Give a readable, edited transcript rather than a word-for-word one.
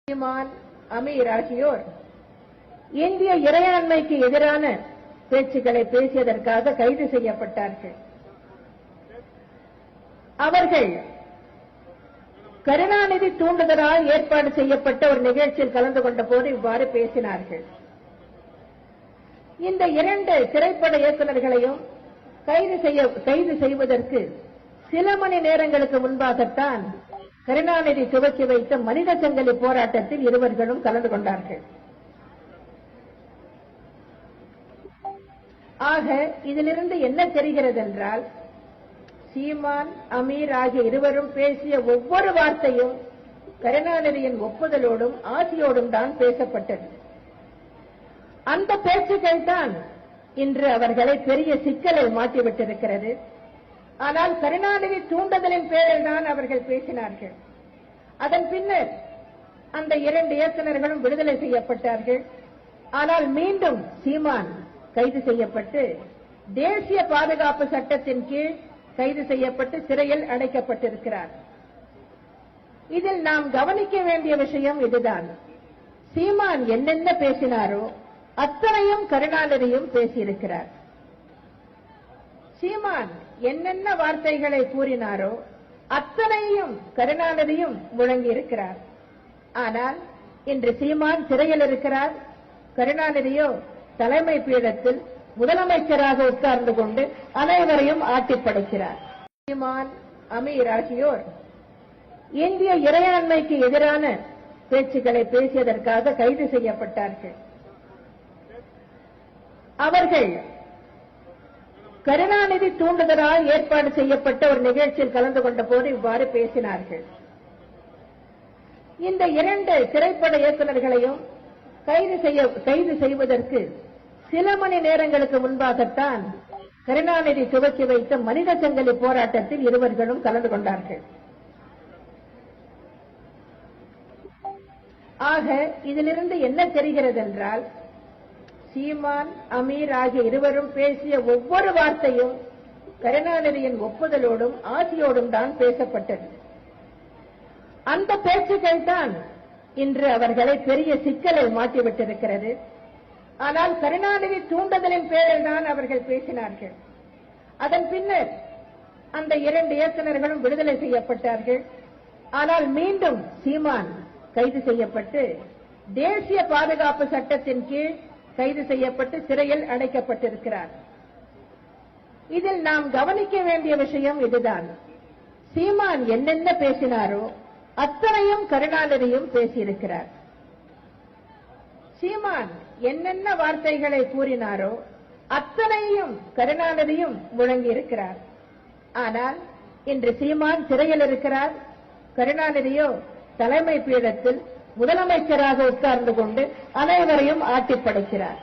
சீமான், அமீர் ஆகியோர் இந்திய இறையாண்மைக்கு எதிரான பேச்சுக்களை பேசியதற்காக கைது செய்யப்பட்டார்கள். அவர்கள் கருணாநிதி தூண்டுதலால் ஏற்பாடு செய்யப்பட்ட ஒரு நிகழ்ச்சியில் கலந்து கொண்ட போது இவ்வாறு பேசினார்கள். இந்த இரண்டு திரைப்பட இயக்குநர்களையும் கைது செய்வதற்கு சில மணி நேரங்களுக்கு முன்பாகத்தான் கருணாநிதி துவக்கி வைத்த மனித சங்கிலி போராட்டத்தில் இருவர்களும் கலந்து கொண்டார்கள். ஆக இதிலிருந்து என்ன தெரிகிறது என்றால், சீமான், அமீர் ஆகிய இருவரும் பேசிய ஒவ்வொரு வார்த்தையும் கருணாநிதியின் ஒப்புதலோடும் ஆசியோடும் தான் பேசப்பட்டது. அந்த பேச்சுக்கள் தான் இன்று அவர்களை பெரிய சிக்கலில் மாட்டிவிட்டிருக்கிறது. ஆனால் கருணாநிதி தூண்டுதலின் பேரில் தான் அவர்கள் பேசினார்கள். அதன் பின்னர் அந்த இரண்டு இயக்குநர்களும் விடுதலை செய்யப்பட்டார்கள். ஆனால் மீண்டும் சீமான் கைது செய்யப்பட்டு தேசிய பாதுகாப்பு சட்டத்தின் கீழ் கைது செய்யப்பட்டு சிறையில் அடைக்கப்பட்டிருக்கிறார். இதில் நாம் கவனிக்க வேண்டிய விஷயம் இதுதான். சீமான் என்னென்ன பேசினாரோ அத்தனையும் கருணாநிதியும் பேசியிருக்கிறார். சீமான் என்னென்ன வார்த்தைகளை கூறினாரோ அத்தனையும் கருணாநிதியும் முழங்கியிருக்கிறார். ஆனால் இன்று சீமான் சிறையில் இருக்கிறார். கருணாநிதியோ தலைமை பீடத்தில் முதலமைச்சராக உட்கார்ந்து கொண்டு அனைவரையும் ஆட்டிப்படைக்கிறார். சீமான், அமீர் ஆகியோர் இந்திய இறையாண்மைக்கு எதிரான பேச்சுக்களை பேசியதற்காக கைது செய்யப்பட்டார்கள். அவர்கள் கருணாநிதி தூண்டுதலால் ஏற்பாடு செய்யப்பட்ட ஒரு நிகழ்ச்சியில் கலந்து கொண்ட போது இவ்வாறு பேசினார்கள். இந்த இரண்டு திரைப்பட இயக்குநர்களையும் கைது செய்வதற்கு சில மணி நேரங்களுக்கு முன்பாகத்தான் கருணாநிதி துவக்கி வைத்த மனித சங்கிலி போராட்டத்தில் இருவர்களும் கலந்து கொண்டார்கள். ஆக இதிலிருந்து என்ன தெரிகிறது என்றால், சீமான், அமீர் ஆகிய இருவரும் பேசிய ஒவ்வொரு வார்த்தையும் கருணாநிதியின் ஒப்புதலோடும் ஆசியோடும் தான் பேசப்பட்டது. அந்த பேச்சுக்கள் தான் இன்று அவர்களை பெரிய சிக்கலில் மாட்டிவிட்டிருக்கிறது. ஆனால் கருணாநிதி தூண்டுதலின் பேரில் தான் அவர்கள் பேசினார்கள். அதன் பின்னர் அந்த இரண்டு இயக்குநர்களும் விடுதலை செய்யப்பட்டார்கள். ஆனால் மீண்டும் சீமான் கைது செய்யப்பட்டு தேசிய பாதுகாப்பு சட்டத்தின் கீழ் கைது செய்யப்பட்டு சிறையில் அடைக்கப்பட்டிருக்கிறார். இதில் நாம் கவனிக்க வேண்டிய விஷயம் இதுதான். சீமான் என்னென்ன பேசினாரோ அத்தனையும் கருணாநிதியும் பேசியிருக்கிறார். சீமான் என்னென்ன வார்த்தைகளை கூறினாரோ அத்தனையும் கருணாநிதியும் முழங்கியிருக்கிறார். ஆனால் இன்று சீமான் சிறையில் இருக்கிறார். கருணாநிதியோ தலைமை பீடத்தில் முதலமைச்சராக உட்கார்ந்து கொண்டு அனைவரையும் ஆட்டிப்படைக்கிறார்.